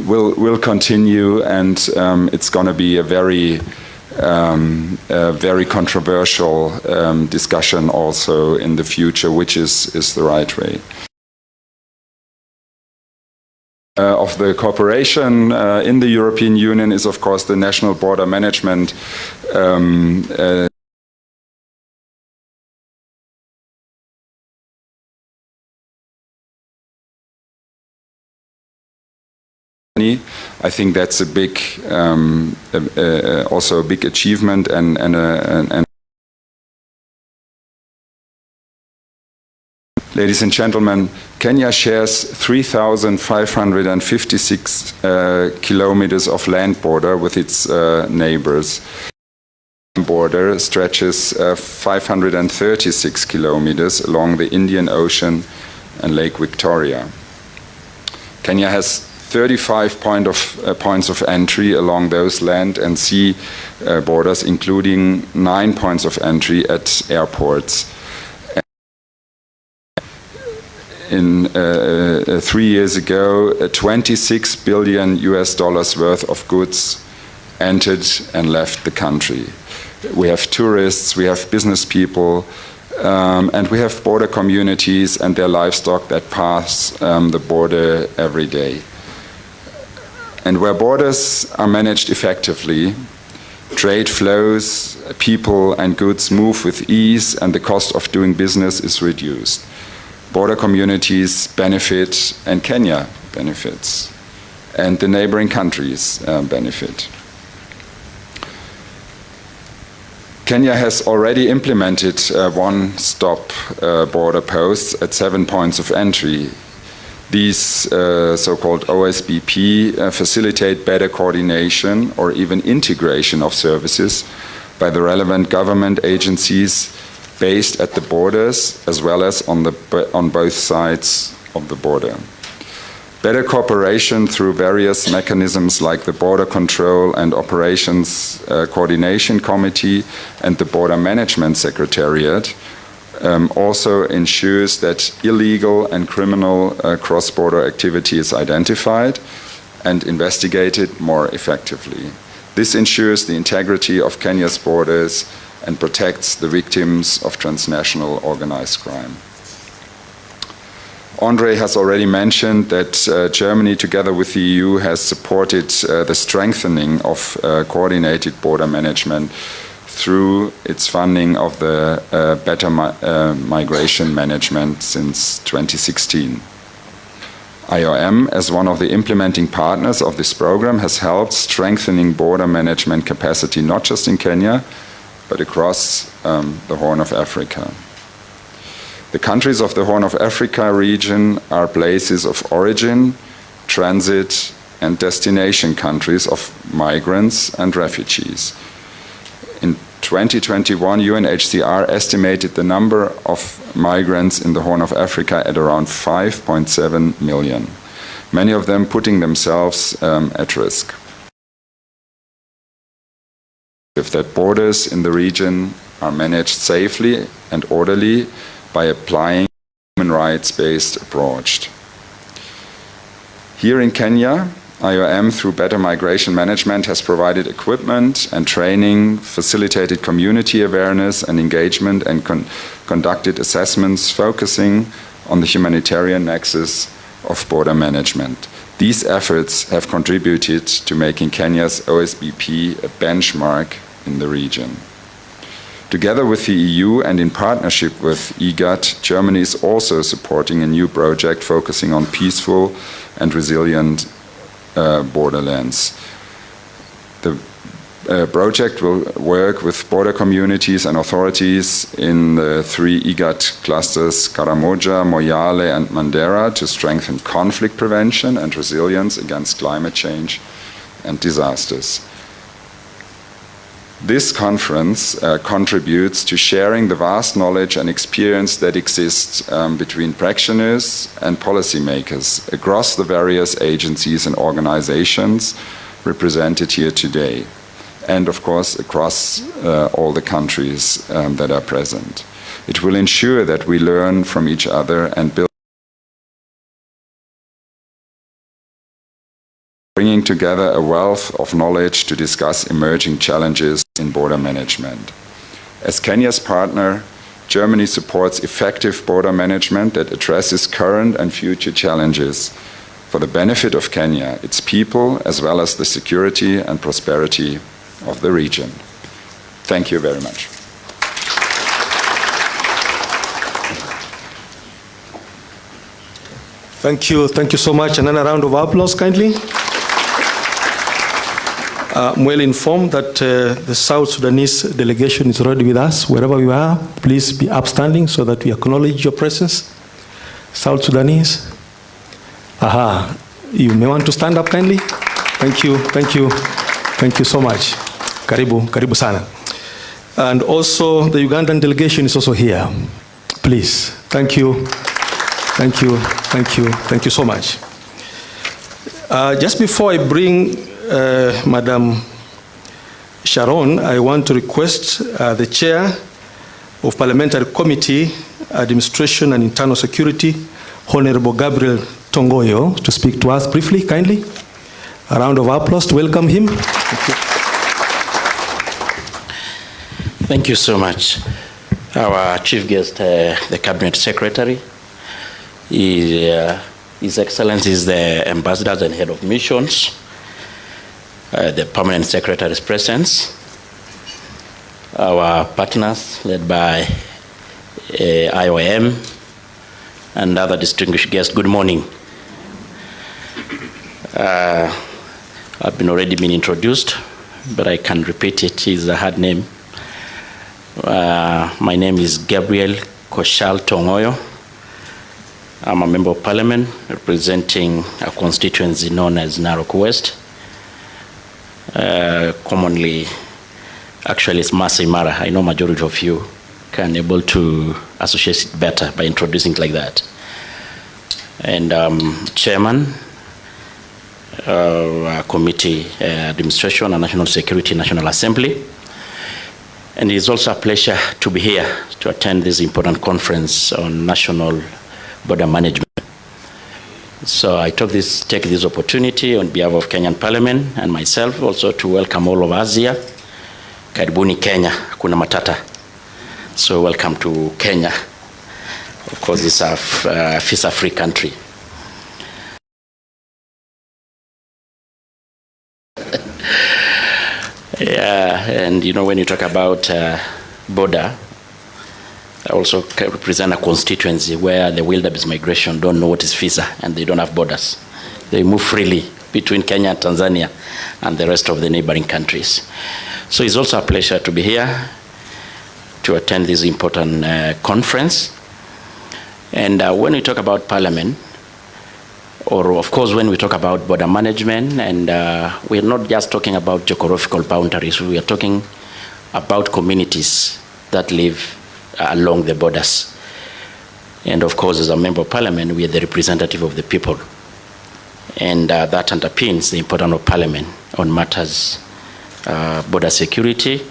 will continue, and it's going to be a very controversial discussion also in the future, which is the right way. Of the cooperation in the European Union is, of course, the national border management I think that's a big, also a big achievement, and ladies and gentlemen, Kenya shares 3,556 kilometers of land border with its neighbors. The border stretches 536 kilometers along the Indian Ocean and Lake Victoria. Kenya has 35 points of entry along those land and sea borders, including 9 points of entry at airports. In 3 years ago, $26 billion worth of goods entered and left the country. We have tourists, we have business people, and we have border communities and their livestock that pass the border every day. And where borders are managed effectively, trade flows, people and goods move with ease, and the cost of doing business is reduced. Border communities benefit, and Kenya benefits, and the neighboring countries benefit. Kenya has already implemented one-stop border posts at 7 points of entry. These so-called OSBP facilitate better coordination or even integration of services by the relevant government agencies based at the borders as well as on both sides of the border. Better cooperation through various mechanisms like the Border Control and Operations Coordination Committee and the Border Management Secretariat also ensures that illegal and criminal cross-border activity is identified and investigated more effectively. This ensures the integrity of Kenya's borders and protects the victims of transnational organized crime. Andre has already mentioned that Germany, together with the EU, has supported the strengthening of coordinated border management through its funding of the better migration management since 2016. IOM, as one of the implementing partners of this program, has helped strengthening border management capacity not just in Kenya, but across the Horn of Africa. The countries of the Horn of Africa region are places of origin, transit, and destination countries of migrants and refugees. In 2021, UNHCR estimated the number of migrants in the Horn of Africa at around 5.7 million, many of them putting themselves at risk. If that borders in the region are managed safely and orderly by applying a human rights-based approach. Here in Kenya, IOM, through better migration management, has provided equipment and training, facilitated community awareness and engagement, and conducted assessments focusing on the humanitarian nexus of border management. These efforts have contributed to making Kenya's OSBP a benchmark in the region. Together with the EU and in partnership with IGAD, Germany is also supporting a new project focusing on peaceful and resilient borderlands. The project will work with border communities and authorities in the 3 IGAD clusters, Karamoja, Moyale and Mandera, to strengthen conflict prevention and resilience against climate change and disasters. This conference contributes to sharing the vast knowledge and experience that exists between practitioners and policymakers across the various agencies and organizations represented here today, and of course across all the countries that are present. It will ensure that we learn from each other and build bringing together a wealth of knowledge to discuss emerging challenges in border management. As Kenya's partner, Germany supports effective border management that addresses current and future challenges for the benefit of Kenya, its people, as well as the security and prosperity of the region. Thank you very much. Thank you so much. Another round of applause, kindly. I'm well informed that the South Sudanese delegation is already with us. Wherever you are, please be upstanding so that we acknowledge your presence. South Sudanese. Aha, you may want to stand up kindly. Thank you so much. Karibu sana. And also the Ugandan delegation is also here. Please, thank you so much. Just before I bring Madam Sharon, I want to request the Chair of Parliamentary Committee, Administration and Internal Security, Honorable Gabriel Tongoyo, to speak to us briefly, kindly. A round of applause to welcome him. Thank you so much. Our chief guest, the Cabinet Secretary, His Excellency is the Ambassadors and Head of Missions, the Permanent Secretary's presence, our partners led by IOM, and other distinguished guests. Good morning. I've already been introduced, but I can repeat it. It's a hard name. My name is Gabriel Koshal Tongoyo. I'm a member of Parliament representing a constituency known as Narok West. Commonly, actually it's Masai Mara. I know majority of you can able to associate it better by introducing it like that. And Chairman, Committee Administration and National Security National Assembly. And it's also a pleasure to be here to attend this important conference on national border management. So I take this opportunity on behalf of Kenyan Parliament and myself also to welcome all of us here. Karibuni Kenya, kuna matata. So welcome to Kenya. Of course, it's a visa-free country. Yeah, and you know, when you talk about border, I also represent a constituency where the wilderness migration don't know what is visa and they don't have borders. They move freely between Kenya and Tanzania and the rest of the neighboring countries. So it's also a pleasure to be here to attend this important conference. And when we talk about Parliament, or of course when we talk about border management, and we're not just talking about geographical boundaries, we are talking about communities that live along the borders. And of course, as a member of Parliament, we are the representative of the people. And that underpins the importance of Parliament on matters border security.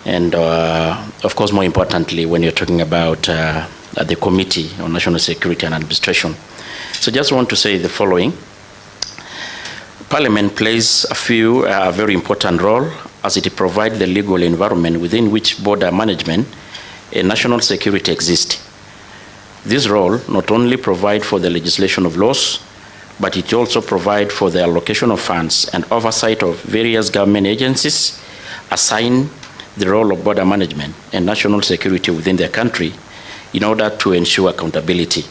And of course, more importantly, when you're talking about the Committee on National Security and Administration. So just want to say the following. Parliament plays a very important role as it provides the legal environment within which border management and national security exist. This role not only provides for the legislation of laws, but it also provides for the allocation of funds and oversight of various government agencies assigned the role of border management and national security within their country in order to ensure accountability.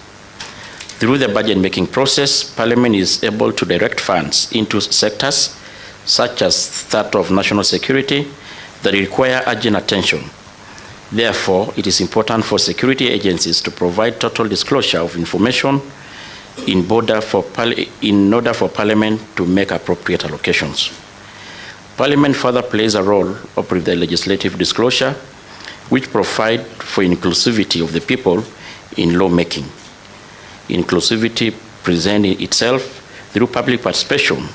Through the budget-making process, Parliament is able to direct funds into sectors such as that of national security that require urgent attention. Therefore, it is important for security agencies to provide total disclosure of information in order for Parliament to make appropriate allocations. Parliament further plays a role of the legislative disclosure, which provide for inclusivity of the people in lawmaking. Inclusivity presents itself through public participation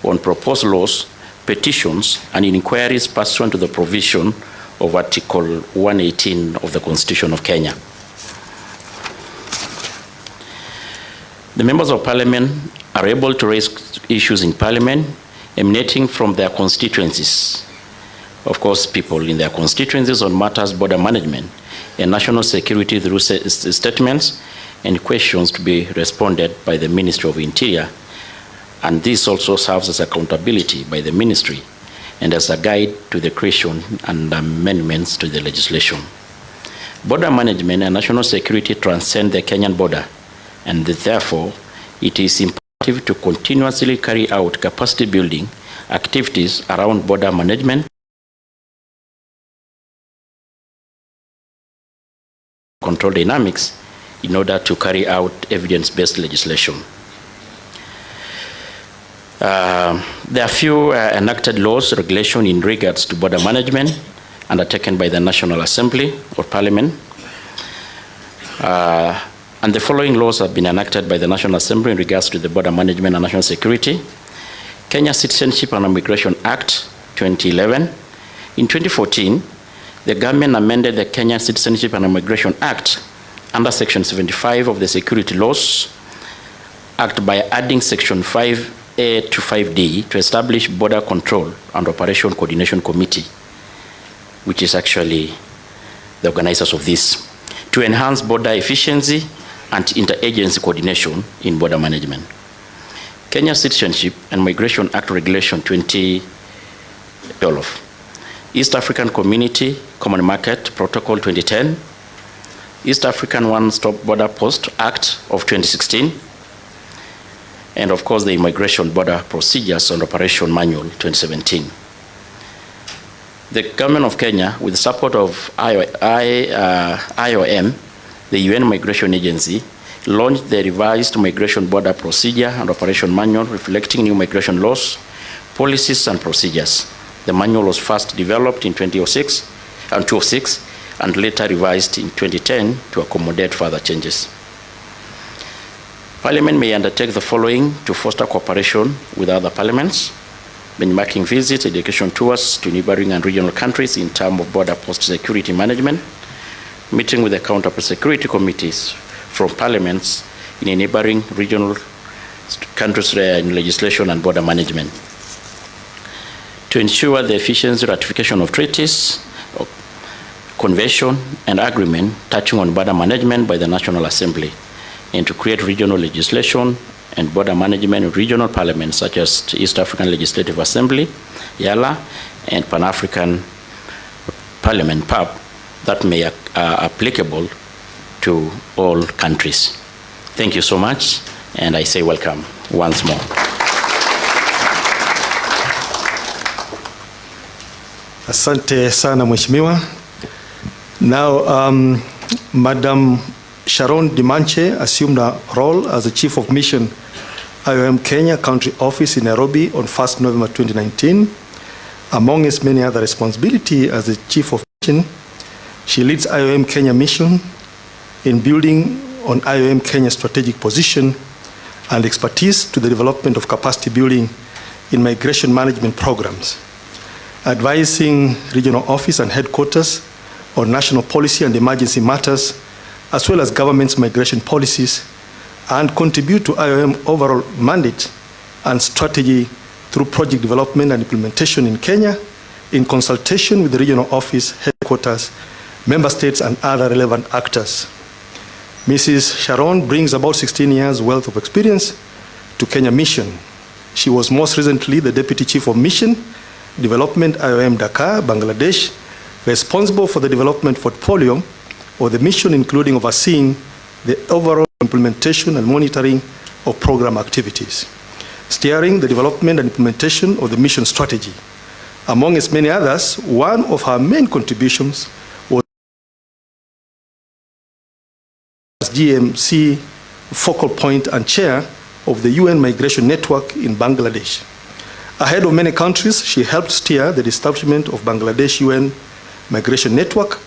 on proposed laws, petitions, and inquiries pursuant to the provision of Article 118 of the Constitution of Kenya. The members of Parliament are able to raise issues in Parliament emanating from their constituencies. Of course, people in their constituencies on matters border management and national security through statements and questions to be responded by the Ministry of Interior. And this also serves as accountability by the ministry and as a guide to the creation and amendments to the legislation. Border management and national security transcend the Kenyan border, and therefore it is imperative to continuously carry out capacity building activities around border management, control dynamics in order to carry out evidence-based legislation. There are few enacted laws, regulation in regards to border management undertaken by the National Assembly or Parliament. And the following laws have been enacted by the National Assembly in regards to the border management and national security. Kenya Citizenship and Immigration Act 2011. In 2014, the government amended the Kenya Citizenship and Immigration Act under Section 75 of the Security Laws Act by adding Section 5A to 5D to establish Border Control and Operation Coordination Committee, which is actually the organizers of this, to enhance border efficiency and interagency coordination in border management. Kenya Citizenship and Migration Act Regulation 2012. East African Community Common Market Protocol 2010. East African One-Stop Border Post Act of 2016. And of course, the Immigration Border Procedures and Operation Manual 2017. The government of Kenya, with the support of IOM, the UN Migration Agency, launched the revised Migration Border Procedure and Operation Manual reflecting new migration laws, policies, and procedures. The manual was first developed in 2006 and later revised in 2010 to accommodate further changes. Parliament may undertake the following to foster cooperation with other parliaments: benchmarking visits, education tours to neighboring and regional countries in terms of border post security management, meeting with the counter security committees from parliaments in neighboring regional countries in legislation and border management. To ensure the efficient ratification of treaties, convention, and agreement touching on border management by the National Assembly, and to create regional legislation and border management in regional parliaments such as the East African Legislative Assembly, YALA, and Pan-African Parliament, PAP, that may are applicable to all countries. Thank you so much, and I say welcome once more. Asante sana Mheshimiwa. Now, Madam Sharon Dimanche assumed a role as the Chief of Mission, IOM Kenya Country Office in Nairobi on 1st November 2019. Among his many other responsibilities as the Chief of Mission, she leads IOM Kenya Mission in building on IOM Kenya's strategic position and expertise to the development of capacity building in migration management programs, advising regional office and headquarters on national policy and emergency matters, as well as government's migration policies, and contribute to IOM overall mandate and strategy through project development and implementation in Kenya in consultation with the regional office, headquarters, member states, and other relevant actors. Mrs. Sharon brings about 16 years wealth of experience to Kenya Mission. She was most recently the Deputy Chief of Mission Development, IOM Dhaka, Bangladesh, responsible for the development portfolio of the mission, including overseeing the overall implementation and monitoring of program activities, steering the development and implementation of the mission strategy. Among its many others, one of her main contributions was as GMC focal point and chair of the UN Migration Network in Bangladesh. Ahead of many countries, she helped steer the establishment of Bangladesh UN Migration Network,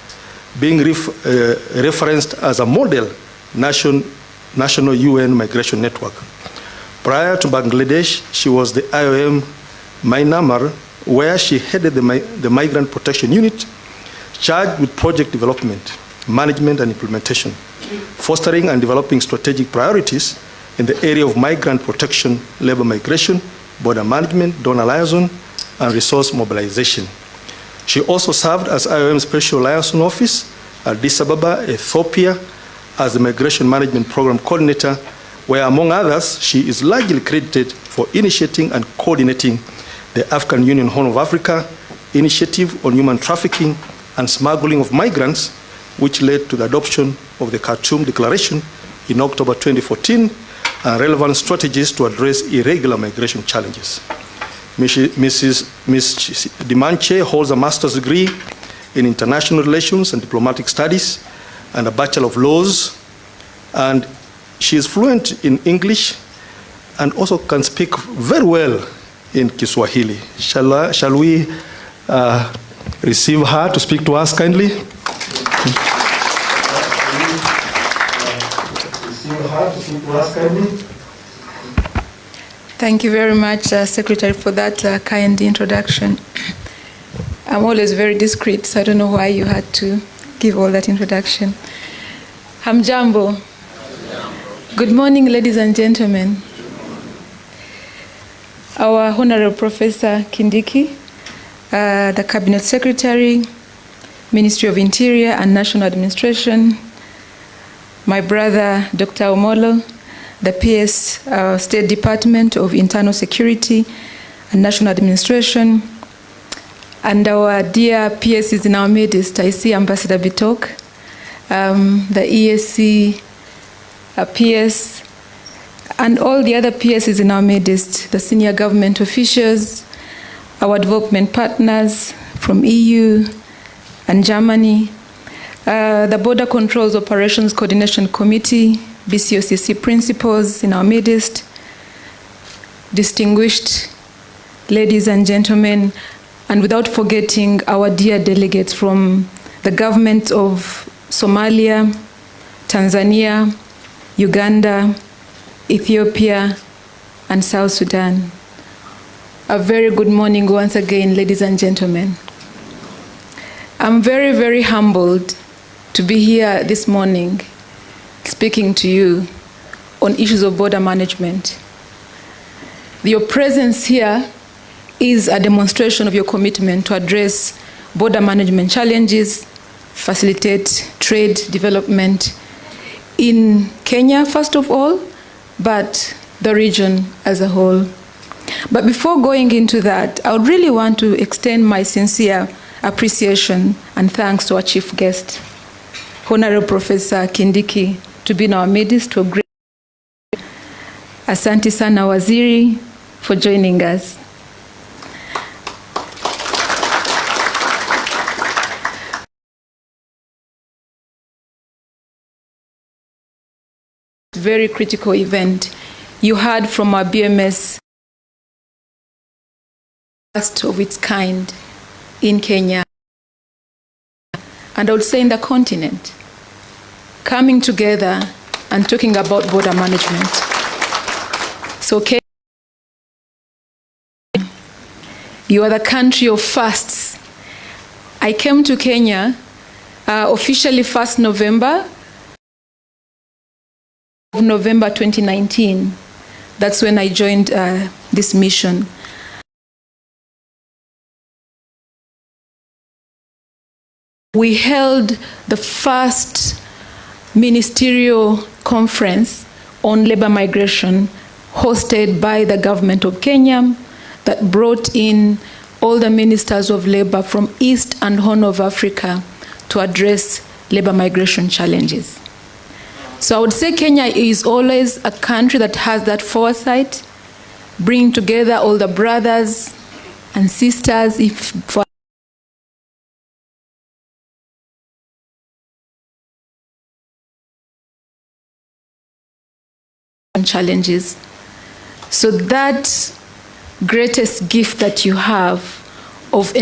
being referenced as a model national UN Migration Network. Prior to Bangladesh, she was the IOM Myanmar, where she headed the Migrant Protection Unit, charged with project development, management, and implementation, fostering and developing strategic priorities in the area of migrant protection, labor migration, border management, donor liaison, and resource mobilization. She also served as IOM Special Liaison Office at Addis Ababa, Ethiopia, as the Migration Management Program Coordinator, where, among others, she is largely credited for initiating and coordinating the African Union Horn of Africa Initiative on Human Trafficking and Smuggling of Migrants, which led to the adoption of the Khartoum Declaration in October 2014, and relevant strategies to address irregular migration challenges. Ms. Dimanche holds a master's degree in international relations and diplomatic studies and a Bachelor of Laws, and she is fluent in English and also can speak very well in Kiswahili. Shall we receive her to speak to us kindly? Thank you very much, Secretary, for that kind introduction. I'm always very discreet, so I don't know why you had to give all that introduction. Hamjambo. Good morning, ladies and gentlemen. Our Honorable Professor Kindiki, the Cabinet Secretary, Ministry of Interior and National Administration, my brother, Dr. Omolo, the PS, State Department of Internal Security and National Administration, and our dear PSs in our midst. I see Ambassador Bitok, the ESC PS, and all the other PSs in our midst, the senior government officials, our development partners from EU and Germany, the Border Controls Operations Coordination Committee, BCOCC principals in our midst, distinguished ladies and gentlemen, and without forgetting our dear delegates from the governments of Somalia, Tanzania, Uganda, Ethiopia, and South Sudan. A very good morning once again, ladies and gentlemen. I'm very, very humbled to be here this morning speaking to you on issues of border management. Your presence here is a demonstration of your commitment to address border management challenges, facilitate trade development in Kenya, first of all, but the region as a whole. But before going into that, I would really want to extend my sincere appreciation and thanks to our chief guest, Honorable Professor Kindiki, to be in our midst to a great. Asante sana Waziri for joining us. Very critical event. You heard from our BMS, first of its kind in Kenya, and I would say in the continent, coming together and talking about border management. So Kenya, you are the country of firsts. I came to Kenya officially 1st November 2019. That's when I joined this mission. We held the first ministerial conference on labor migration hosted by the government of Kenya that brought in all the ministers of labor from East and Horn of Africa to address labor migration challenges. So I would say Kenya is always a country that has that foresight, bringing together all the brothers and sisters for challenges. So that greatest gift that you have of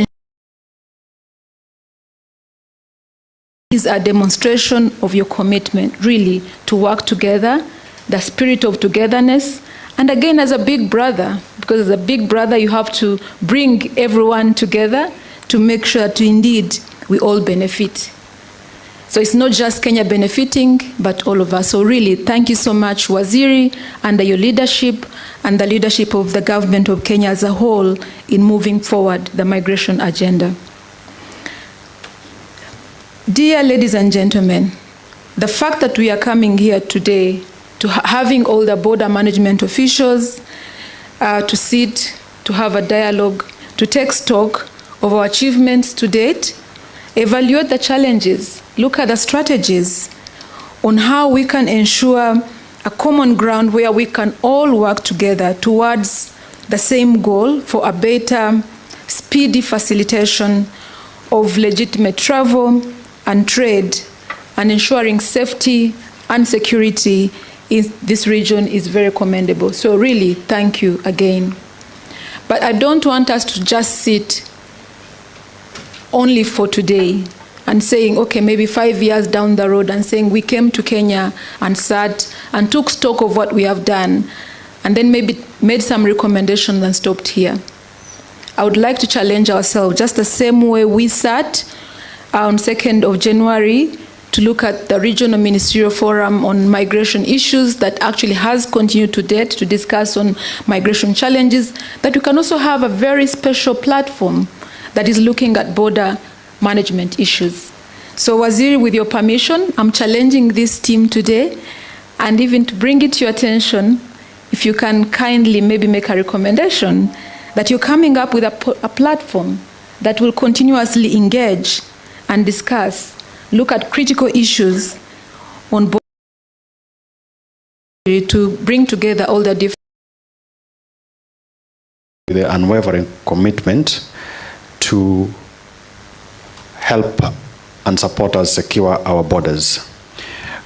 is a demonstration of your commitment, really, to work together, the spirit of togetherness, and again, as a big brother, because as a big brother, you have to bring everyone together to make sure that indeed we all benefit. So it's not just Kenya benefiting, but all of us. So really, thank you so much, Waziri, under your leadership and the leadership of the government of Kenya as a whole in moving forward the migration agenda. Dear ladies and gentlemen, the fact that we are coming here today to having all the border management officials to sit, to have a dialogue, to take stock of our achievements to date, evaluate the challenges, look at the strategies on how we can ensure a common ground where we can all work together towards the same goal for a better, speedy facilitation of legitimate travel and trade, and ensuring safety and security in this region is very commendable. So really, thank you again. But I don't want us to just sit only for today and saying, okay, maybe 5 years down the road and saying we came to Kenya and sat and took stock of what we have done and then maybe made some recommendations and stopped here. I would like to challenge ourselves just the same way we sat on 2nd of January to look at the Regional Ministerial Forum on migration issues that actually has continued to date to discuss on migration challenges, that we can also have a very special platform that is looking at border management issues. So Waziri, with your permission, I'm challenging this team today, and even to bring it to your attention, if you can kindly maybe make a recommendation that you're coming up with a platform that will continuously engage and discuss, look at critical issues on board to bring together all the different. The unwavering commitment to help and support us secure our borders.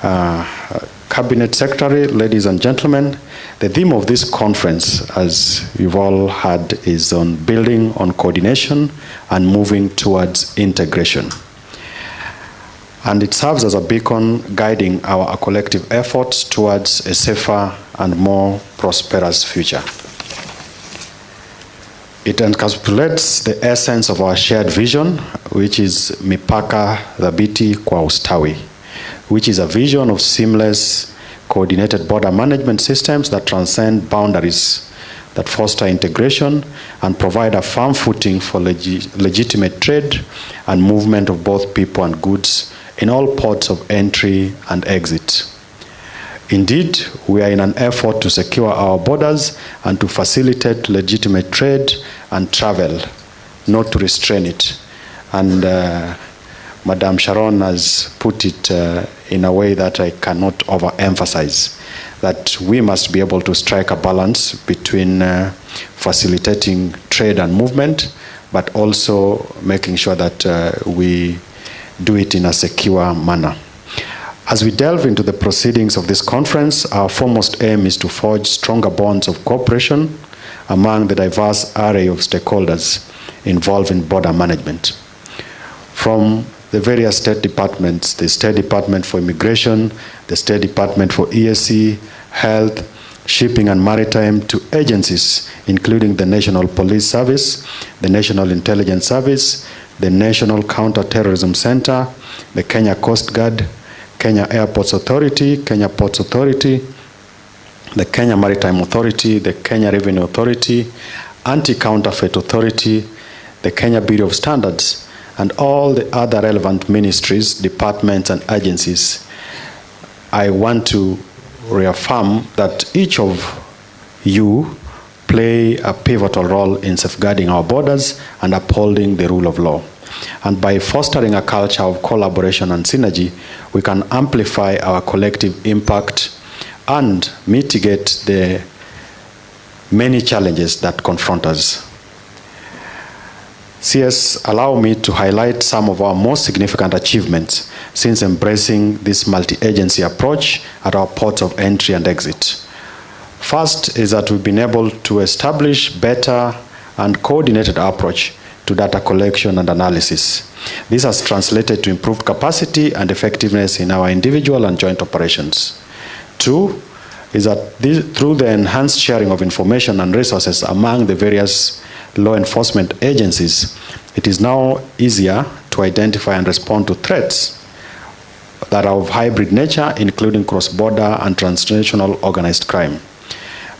Cabinet Secretary, ladies and gentlemen, the theme of this conference, as you've all heard, is on building on coordination and moving towards integration. And it serves as a beacon guiding our collective efforts towards a safer and more prosperous future. It encapsulates the essence of our shared vision, which is Mipaka Thabiti kwa Ustawi, which is a vision of seamless, coordinated border management systems that transcend boundaries, that foster integration and provide a firm footing for legitimate trade and movement of both people and goods in all ports of entry and exit. Indeed, we are in an effort to secure our borders and to facilitate legitimate trade and travel, not to restrain it. And Madam Sharon has put it in a way that I cannot overemphasize, that we must be able to strike a balance between facilitating trade and movement, but also making sure that we do it in a secure manner. As we delve into the proceedings of this conference, our foremost aim is to forge stronger bonds of cooperation among the diverse array of stakeholders involved in border management. From the various state departments, the State Department for Immigration, the State Department for ESC, Health, Shipping and Maritime, to agencies including the National Police Service, the National Intelligence Service, the National Counter-Terrorism Center, the Kenya Coast Guard, Kenya Airports Authority, Kenya Ports Authority, the Kenya Maritime Authority, the Kenya Revenue Authority, Anti-Counterfeit Authority, the Kenya Bureau of Standards, and all the other relevant ministries, departments, and agencies. I want to reaffirm that each of you play a pivotal role in safeguarding our borders and upholding the rule of law. And by fostering a culture of collaboration and synergy, we can amplify our collective impact and mitigate the many challenges that confront us. CS, allow me to highlight some of our most significant achievements since embracing this multi-agency approach at our ports of entry and exit. First is that we've been able to establish better and coordinated approach to data collection and analysis. This has translated to improved capacity and effectiveness in our individual and joint operations. Two is that through the enhanced sharing of information and resources among the various law enforcement agencies, it is now easier to identify and respond to threats that are of hybrid nature, including cross-border and transnational organized crime.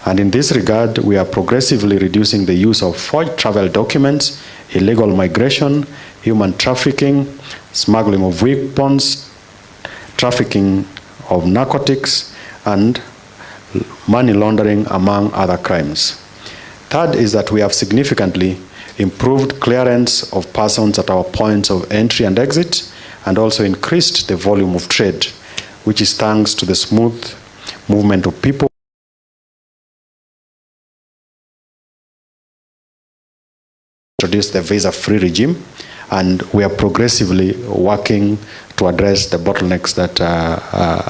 And in this regard, we are progressively reducing the use of forged travel documents, illegal migration, human trafficking, smuggling of weapons, trafficking of narcotics, and money laundering, among other crimes. Third is that we have significantly improved clearance of persons at our points of entry and exit, and also increased the volume of trade, which is thanks to the smooth movement of people. Introduced the visa-free regime, and we are progressively working to address the bottlenecks that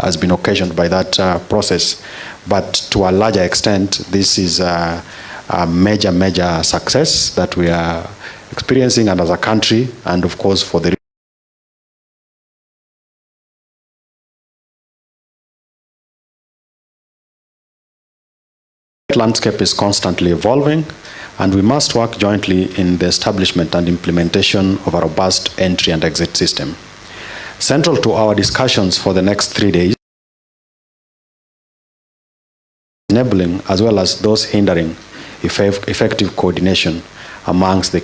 has been occasioned by that process. But to a larger extent, this is a major success that we are experiencing, and as a country, and of course for the landscape is constantly evolving, and we must work jointly in the establishment and implementation of a robust entry and exit system. Central to our discussions for the next 3 days, enabling as well as those hindering effective coordination amongst the.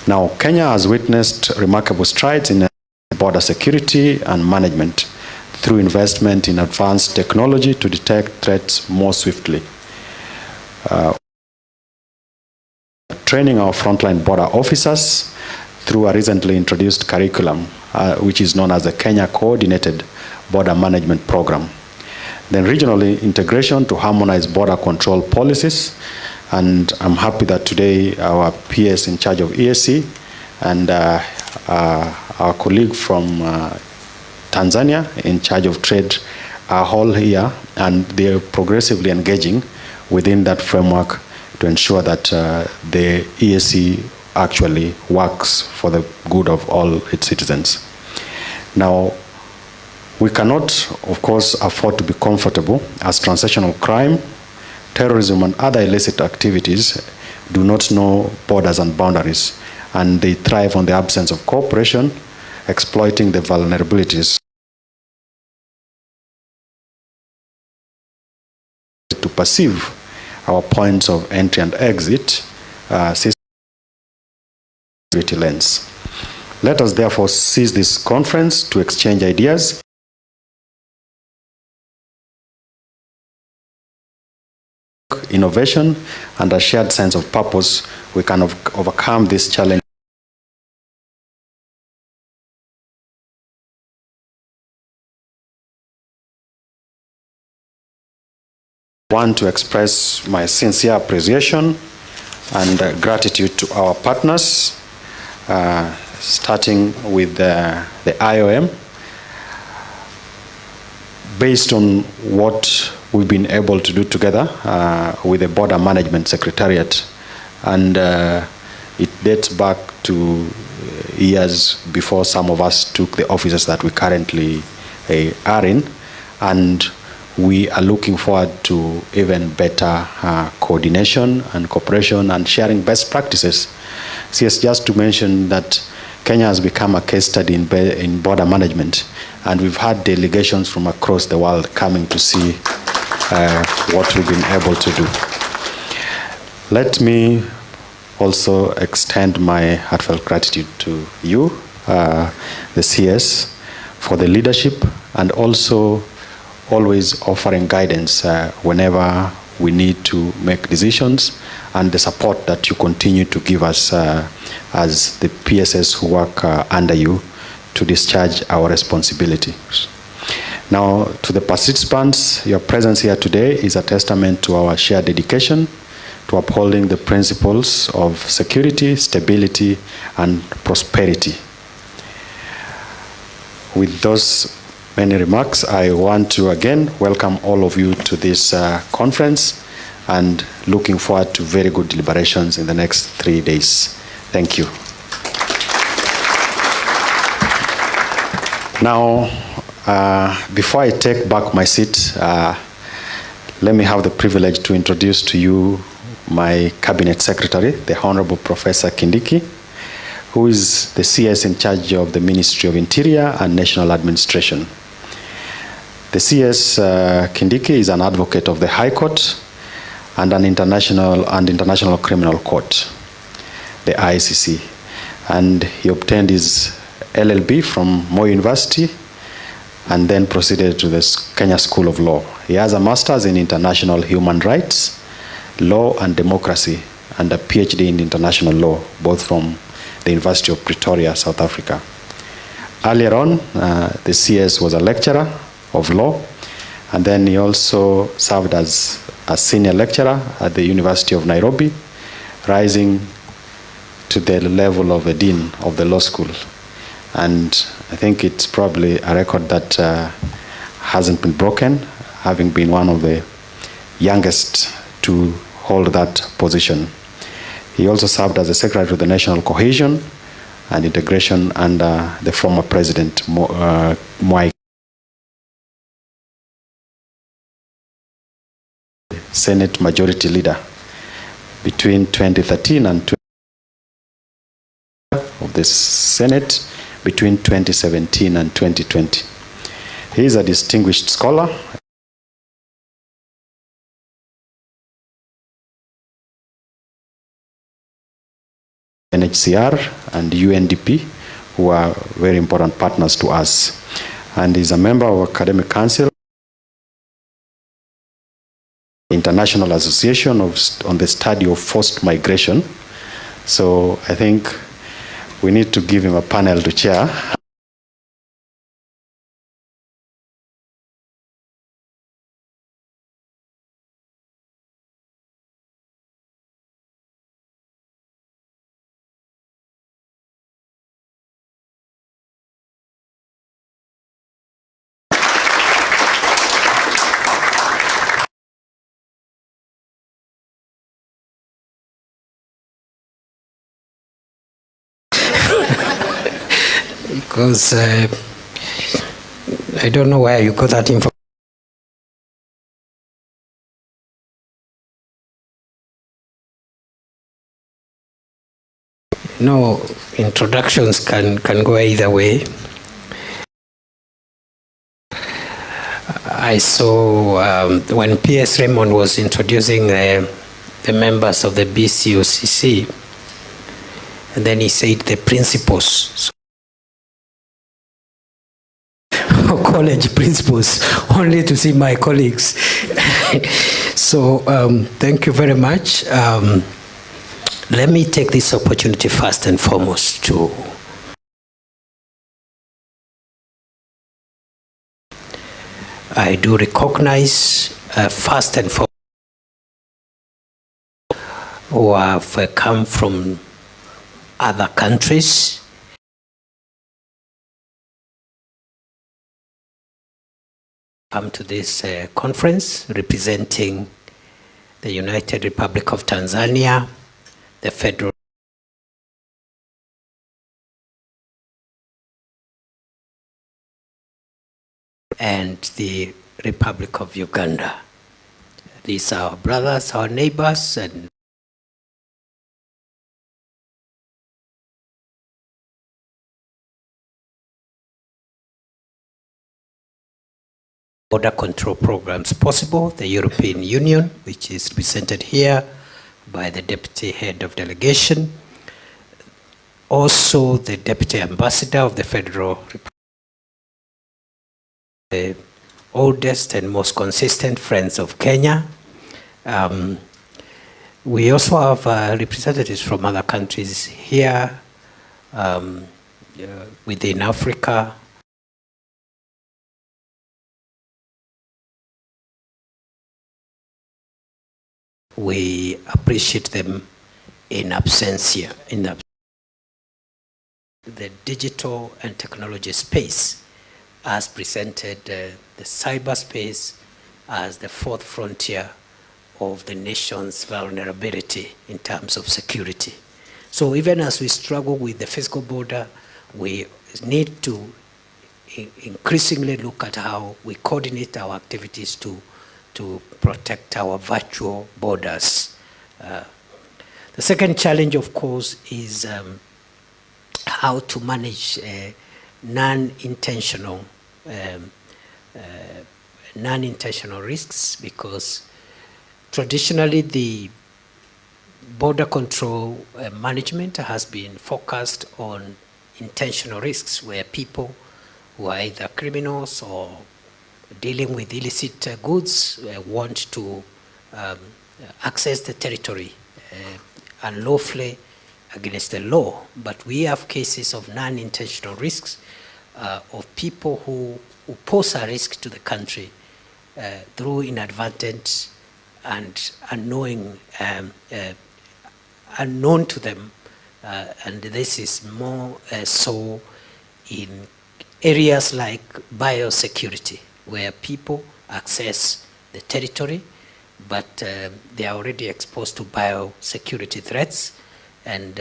Now, Kenya has witnessed remarkable strides in border security and management through investment in advanced technology to detect threats more swiftly. Training our frontline border officers through a recently introduced curriculum, which is known as the Kenya Coordinated Border Management Program. Then regionally integration to harmonize border control policies. And I'm happy that today our PS in charge of EAC and our colleague from Tanzania in charge of trade are all here, and they're progressively engaging within that framework to ensure that the EAC actually works for the good of all its citizens. Now, we cannot, of course, afford to be comfortable as transnational crime, terrorism, and other illicit activities do not know borders and boundaries, and they thrive on the absence of cooperation, exploiting the vulnerabilities to perceive our points of entry and exit lens. Let us therefore seize this conference to exchange ideas, innovation, and a shared sense of purpose. We can overcome this challenge. I want to express my sincere appreciation and gratitude to our partners, starting with the IOM. Based on what we've been able to do together with the Border Management Secretariat, and it dates back to years before some of us took the offices that we currently are in, and we are looking forward to even better coordination and cooperation and sharing best practices. So yes, just to mention that Kenya has become a case study in border management, and we've had delegations from across the world coming to see what we've been able to do. Let me also extend my heartfelt gratitude to you, the CS, for the leadership, and also always offering guidance whenever we need to make decisions, and the support that you continue to give us as the PSS who work under you to discharge our responsibilities. Now, to the participants, your presence here today is a testament to our shared dedication to upholding the principles of security, stability, and prosperity. With those many remarks, I want to again welcome all of you to this conference, and looking forward to very good deliberations in the next 3 days. Thank you. Now, before I take back my seat, let me have the privilege to introduce to you my Cabinet Secretary, the Honorable Professor Kindiki, who is the CS in charge of the Ministry of Interior and National Administration. The CS Kindiki is an advocate of the High Court and an International Criminal Court, the ICC. And he obtained his LLB from Moi University and then proceeded to the Kenya School of Law. He has a master's in international human rights, law and democracy, and a PhD in international law, both from the University of Pretoria, South Africa. Earlier on, the CS was a lecturer of law, and then he also served as a senior lecturer at the University of Nairobi, rising to the level of a dean of the law school. And I think it's probably a record that hasn't been broken, having been one of the youngest to hold that position. He also served as the Secretary to the National Cohesion and Integration under the former President Mwai. Senate Majority Leader between 2013 and of the Senate between 2017 and 2020. He is a distinguished scholar. NHCR and UNDP, who are very important partners to us. And is a member of Academic Council, International Association on the Study of Forced Migration. So I think we need to give him a panel to chair. Because I don't know where you got that information. No, introductions can go either way. I saw when P.S. Raymond was introducing the members of the BCOCC, and then he said the principals. College principals, only to see my colleagues. So thank you very much. Let me take this opportunity first and foremost to I do recognize first and foremost who have come from other countries come to this conference representing the United Republic of Tanzania, the Federal and the Republic of Uganda. These are our brothers, our neighbors, and border control programs possible. The European Union, which is represented here by the Deputy Head of Delegation, also the Deputy Ambassador of the Federal Republic, the oldest and most consistent friends of Kenya. We also have representatives from other countries here within Africa. We appreciate them in absentia. The digital and technology space has presented the cyberspace as the fourth frontier of the nation's vulnerability in terms of security. So even as we struggle with the physical border, we need to increasingly look at how we coordinate our activities to protect our virtual borders. The second challenge, of course, is how to manage non-intentional risks, because traditionally the border control management has been focused on intentional risks, where people who are either criminals or dealing with illicit goods want to access the territory unlawfully against the law. But we have cases of non-intentional risks of people who pose a risk to the country through inadvertent and unknown to them, and this is more so in areas like biosecurity, where people access the territory, but they are already exposed to biosecurity threats, and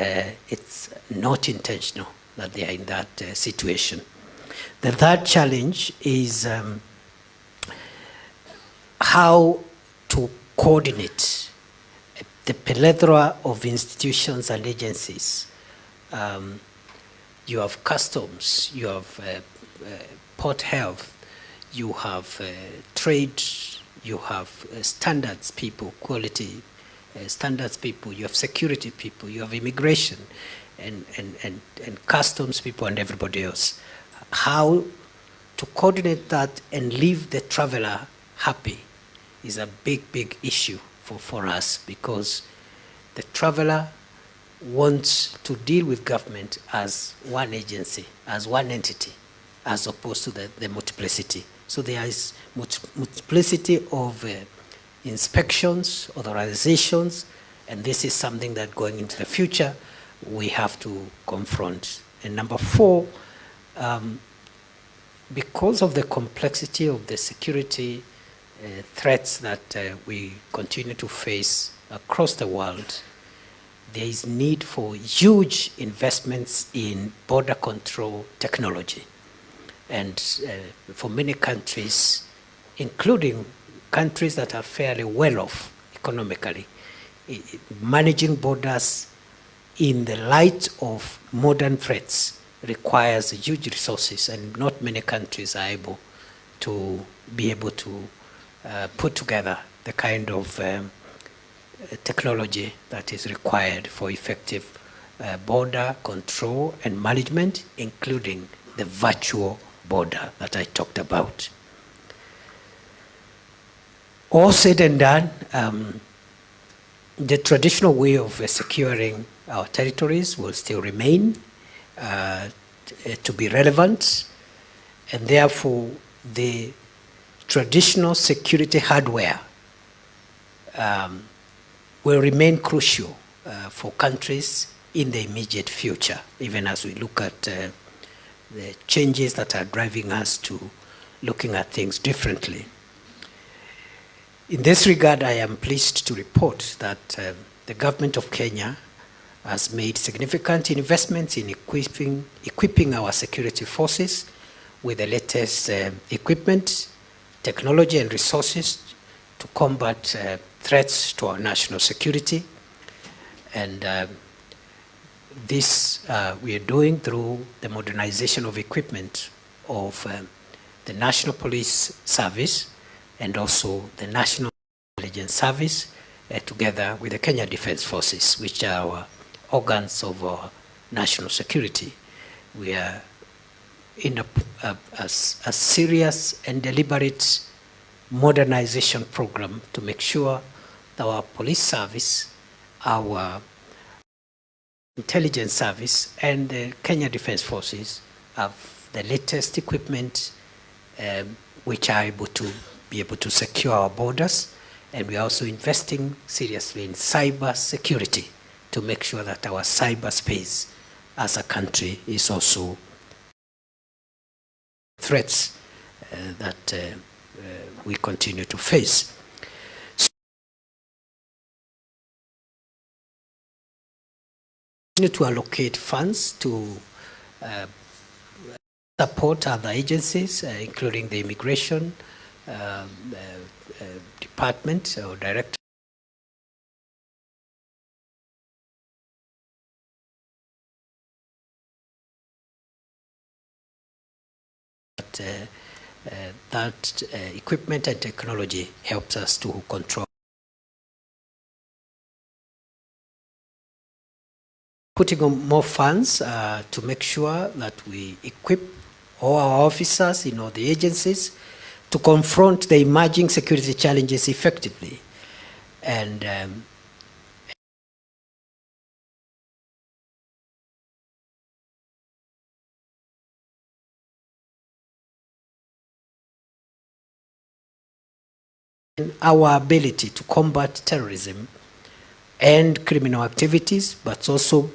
it's not intentional that they are in that situation. The third challenge is how to coordinate the plethora of institutions and agencies. You have customs, you have port health, you have trade, you have standards people, quality standards people, you have security people, you have immigration and customs people and everybody else. How to coordinate that and leave the traveler happy is a big issue for us, because the traveler wants to deal with government as one agency, as one entity, as opposed to the multiplicity. So there is multiplicity of inspections, authorizations, and this is something that going into the future we have to confront. And number four, because of the complexity of the security threats that we continue to face across the world, there is need for huge investments in border control technology. And for many countries, including countries that are fairly well off economically, managing borders in the light of modern threats requires huge resources, and not many countries are able to put together the kind of technology that is required for effective border control and management, including the virtual border that I talked about. All said and done, the traditional way of securing our territories will still remain to be relevant, and therefore the traditional security hardware will remain crucial for countries in the immediate future, even as we look at the changes that are driving us to looking at things differently. In this regard, I am pleased to report that the government of Kenya has made significant investments in equipping our security forces with the latest equipment, technology and resources to combat threats to our national security. And this we are doing through the modernization of equipment of the National Police Service and also the National Intelligence Service, together with the Kenya Defense Forces, which are our organs of our national security. We are in a serious and deliberate modernization program to make sure that our police service, our intelligence service, and the Kenya Defense Forces have the latest equipment which are able to secure our borders. And we are also investing seriously in cyber security to make sure that our cyberspace as a country is also threats that we continue to face. To allocate funds to support other agencies, including the Immigration Department or Director that equipment and technology helps us to control. Putting on more funds to make sure that we equip all our officers in all the agencies to confront the emerging security challenges effectively. And our ability to combat terrorism and criminal activities, but also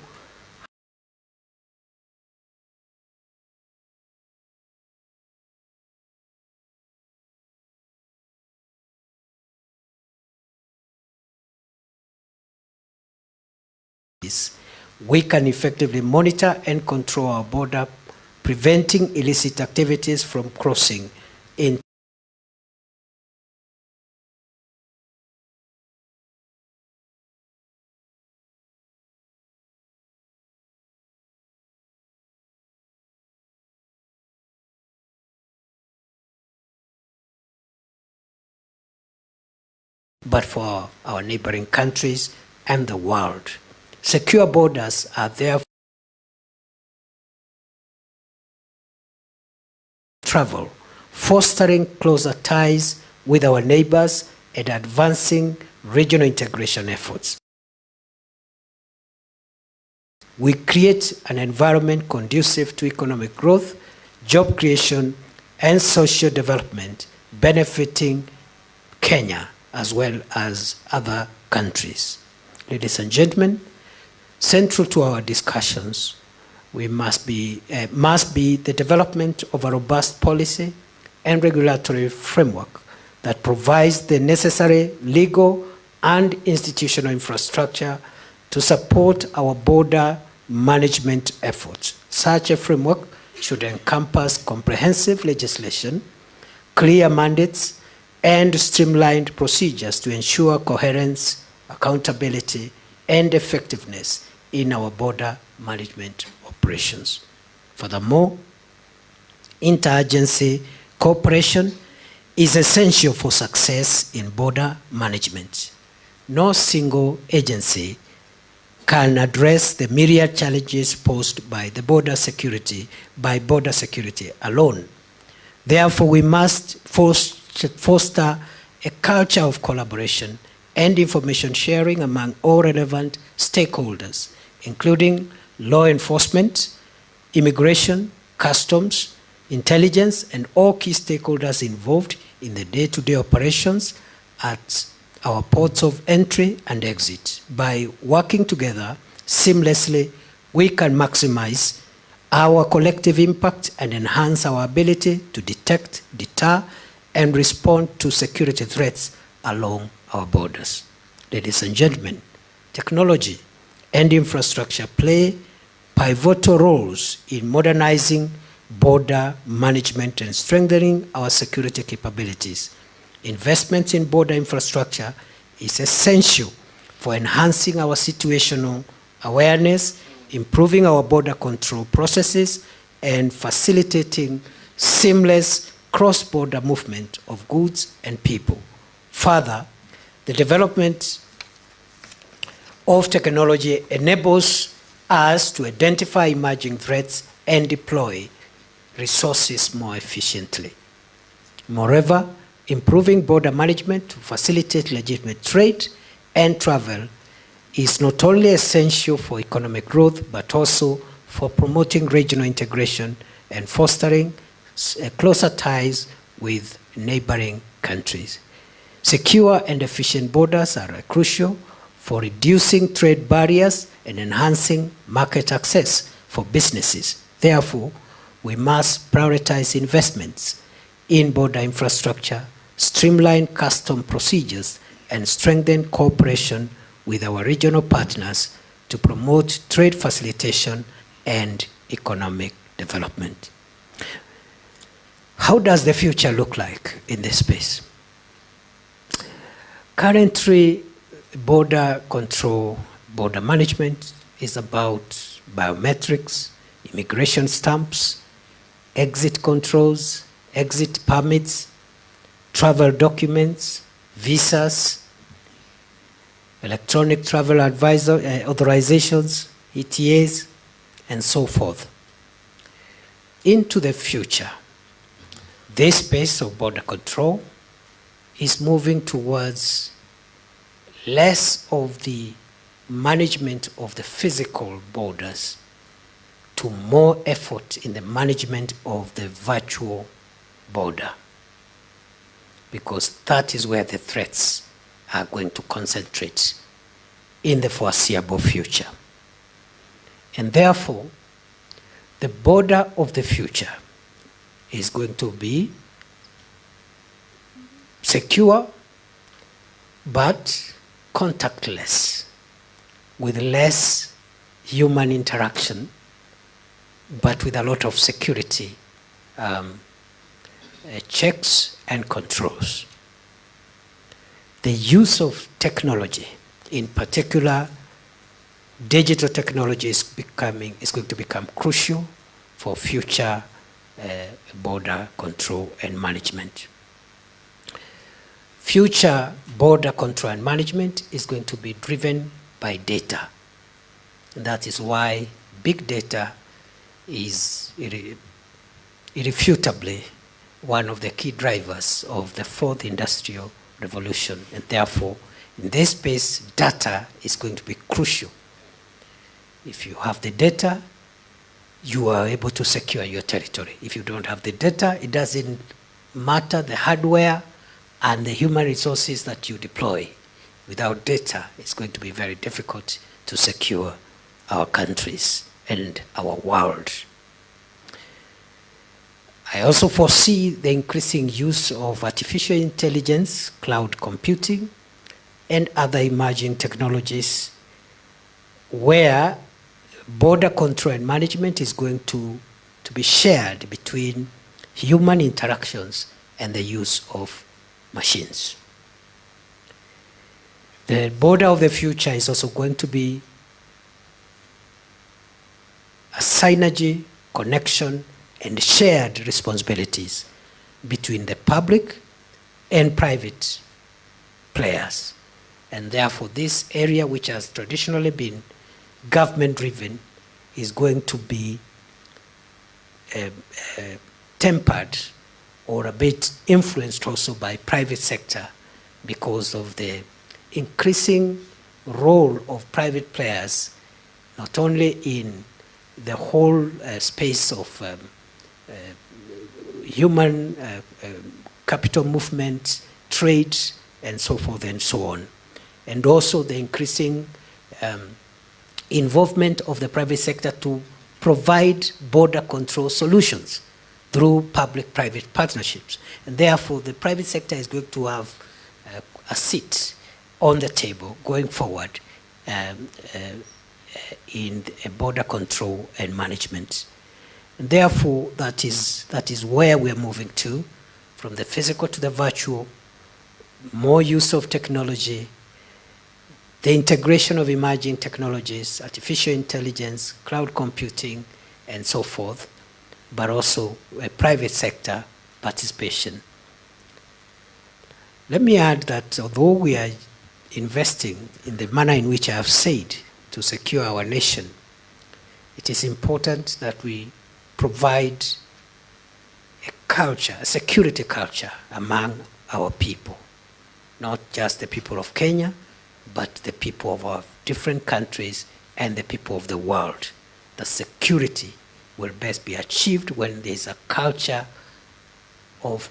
we can effectively monitor and control our border, preventing illicit activities from crossing in. But for our neighboring countries and the world. Secure borders are therefore travel, fostering closer ties with our neighbors and advancing regional integration efforts. We create an environment conducive to economic growth, job creation, and social development, benefiting Kenya as well as other countries. Ladies and gentlemen, central to our discussions must be the development of a robust policy and regulatory framework that provides the necessary legal and institutional infrastructure to support our border management efforts. Such a framework should encompass comprehensive legislation, clear mandates, and streamlined procedures to ensure coherence, accountability, and effectiveness in our border management operations. Furthermore, interagency cooperation is essential for success in border management. No single agency can address the myriad challenges posed by border security alone. Therefore, we must foster a culture of collaboration and information sharing among all relevant stakeholders, including law enforcement, immigration, customs, intelligence, and all key stakeholders involved in the day-to-day operations at our ports of entry and exit. By working together seamlessly, we can maximize our collective impact and enhance our ability to detect, deter, and respond to security threats along our borders. Ladies and gentlemen, technology and infrastructure play pivotal roles in modernizing border management and strengthening our security capabilities. Investments in border infrastructure is essential for enhancing our situational awareness, improving our border control processes, and facilitating seamless cross-border movement of goods and people. Further, the development of technology enables us to identify emerging threats and deploy resources more efficiently. Moreover, improving border management to facilitate legitimate trade and travel is not only essential for economic growth, but also for promoting regional integration and fostering closer ties with neighboring countries. Secure and efficient borders are crucial for reducing trade barriers and enhancing market access for businesses. Therefore, we must prioritize investments in border infrastructure, streamline custom procedures, and strengthen cooperation with our regional partners to promote trade facilitation and economic development. How does the future look like in this space? Currently, border control, border management is about biometrics, immigration stamps, exit controls, exit permits, travel documents, visas, electronic travel advisor authorizations, ETAs, and so forth. Into the future, this space of border control is moving towards less of the management of the physical borders to more effort in the management of the virtual border, because that is where the threats are going to concentrate in the foreseeable future. And therefore, the border of the future is going to be secure but contactless, with less human interaction, but with a lot of security checks and controls. The use of technology, in particular digital technology, is going to become crucial for future border control and management. Future border control and management is going to be driven by data. And that is why big data is irrefutably one of the key drivers of the fourth industrial revolution. And therefore, in this space, data is going to be crucial. If you have the data, you are able to secure your territory. If you don't have the data, it doesn't matter the hardware and the human resources that you deploy. Without data, it's going to be very difficult to secure our countries and our world. I also foresee the increasing use of artificial intelligence, cloud computing, and other emerging technologies where border control and management is going to be shared between human interactions and the use of machines. The border of the future is also going to be a synergy, connection, and shared responsibilities between the public and private players. And therefore, this area, which has traditionally been government-driven, is going to be tempered or a bit influenced also by private sector because of the increasing role of private players, not only in the whole space of human capital movement, trade, and so forth and so on, and also the increasing involvement of the private sector to provide border control solutions through public-private partnerships. And therefore, the private sector is going to have a seat on the table going forward in border control and management. And therefore, that is where we're moving to, from the physical to the virtual, more use of technology, the integration of emerging technologies, artificial intelligence, cloud computing, and so forth, but also a private sector participation. Let me add that although we are investing in the manner in which I have said to secure our nation, it is important that we provide a culture, a security culture among our people, not just the people of Kenya, but the people of our different countries and the people of the world. The security will best be achieved when there's a culture of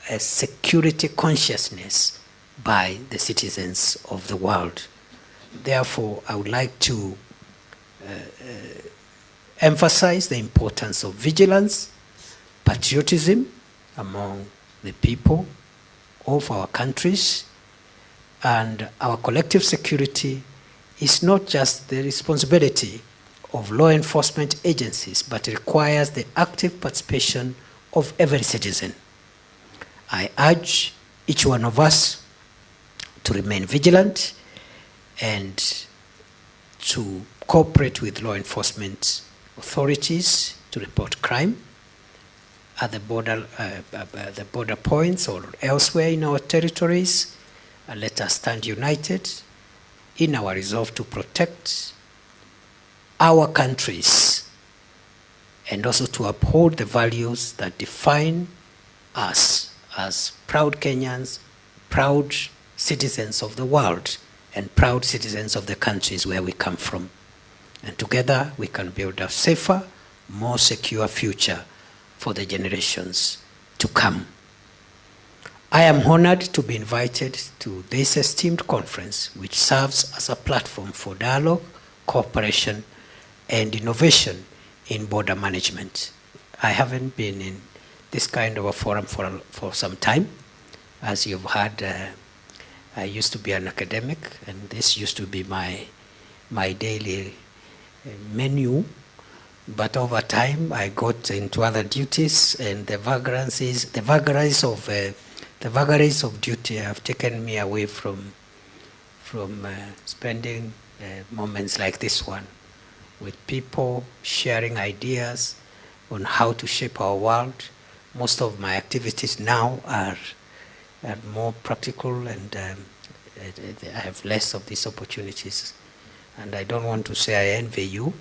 a security consciousness by the citizens of the world. Therefore, I would like to emphasize the importance of vigilance, patriotism among the people of our countries, and our collective security is not just the responsibility of law enforcement agencies, but it requires the active participation of every citizen. I urge each one of us to remain vigilant and to cooperate with law enforcement authorities to report crime at the border points or elsewhere in our territories. And let us stand united in our resolve to protect our countries and also to uphold the values that define us as proud Kenyans, proud citizens of the world, and proud citizens of the countries where we come from. And together we can build a safer, more secure future for the generations to come. I am honored to be invited to this esteemed conference, which serves as a platform for dialogue, cooperation, and innovation in border management. I haven't been in this kind of a forum for some time. As you've heard, I used to be an academic, and this used to be my daily menu. But over time, I got into other duties, and the vagaries of duty have taken me away from spending moments like this one with people sharing ideas on how to shape our world. Most of my activities now are more practical, and I have less of these opportunities. And I don't want to say I envy you,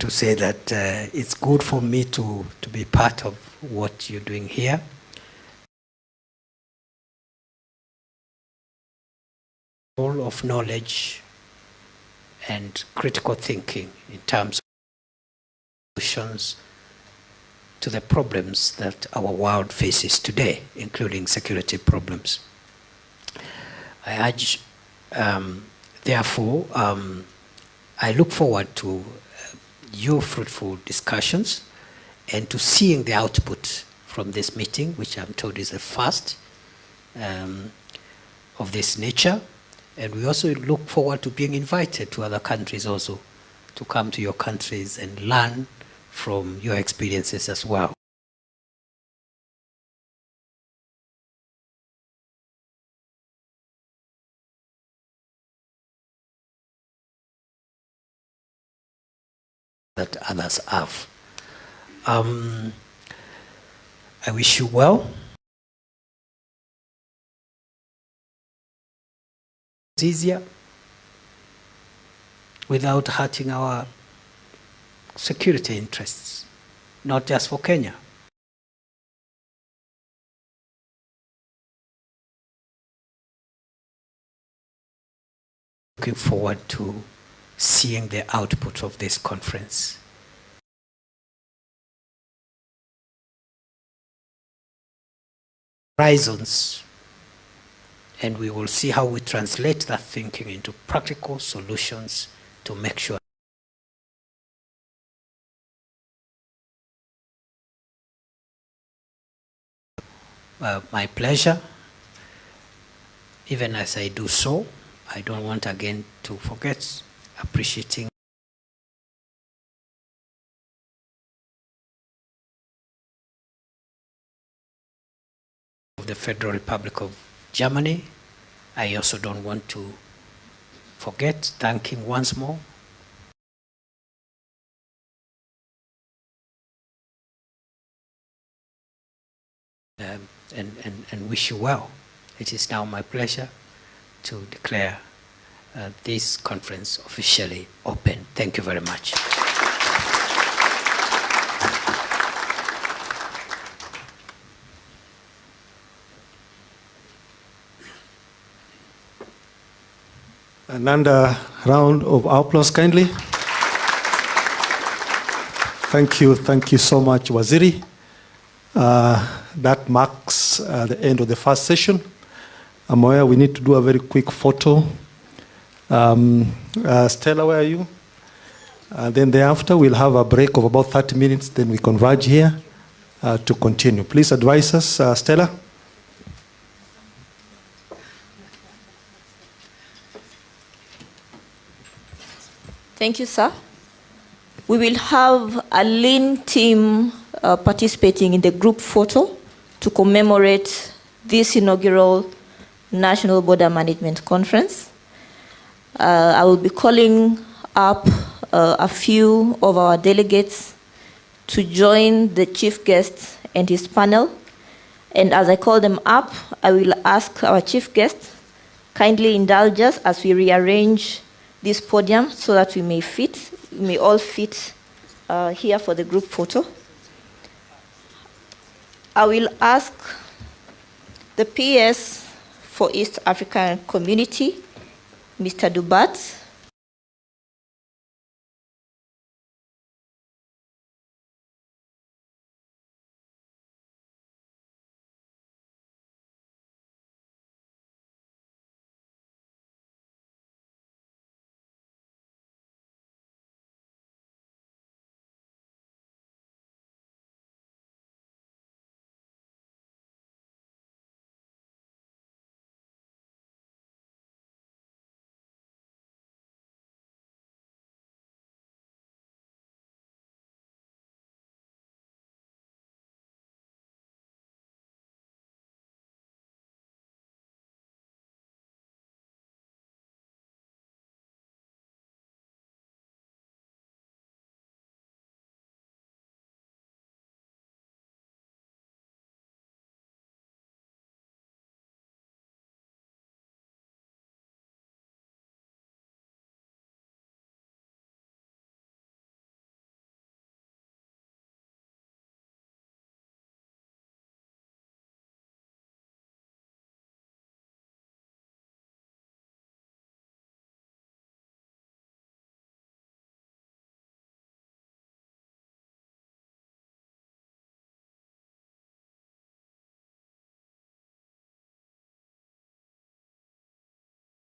to say that it's good for me to be part of what you're doing here. All of knowledge and critical thinking in terms of solutions to the problems that our world faces today, including security problems. I urge, therefore, I look forward to your fruitful discussions and to seeing the output from this meeting, which I'm told is the first of this nature. And we also look forward to being invited to other countries also, to come to your countries and learn from your experiences as well. That others have. I wish you well. It's easier without hurting our security interests, not just for Kenya. Looking forward to seeing the output of this conference. Horizons, and we will see how we translate that thinking into practical solutions to make sure my pleasure. Even as I do so, I don't want again to forget appreciating of the Federal Republic of Germany. I also don't want to forget thanking once more and wish you well. It is now my pleasure to declare this conference officially open. Thank you very much. Another round of applause, kindly. Thank you so much, Waziri. That marks the end of the first session. I'm aware we need to do a very quick photo. Stella, where are you? Then thereafter, we'll have a break of about 30 minutes, then we converge here to continue. Please advise us, Stella. Thank you, sir. We will have a lean team participating in the group photo to commemorate this inaugural National Border Management Conference. I will be calling up a few of our delegates to join the chief guest and his panel. And as I call them up, I will ask our chief guest kindly indulge us as we rearrange this podium so that we may all fit here for the group photo. I will ask the PS for East African Community, Mr. Dubat,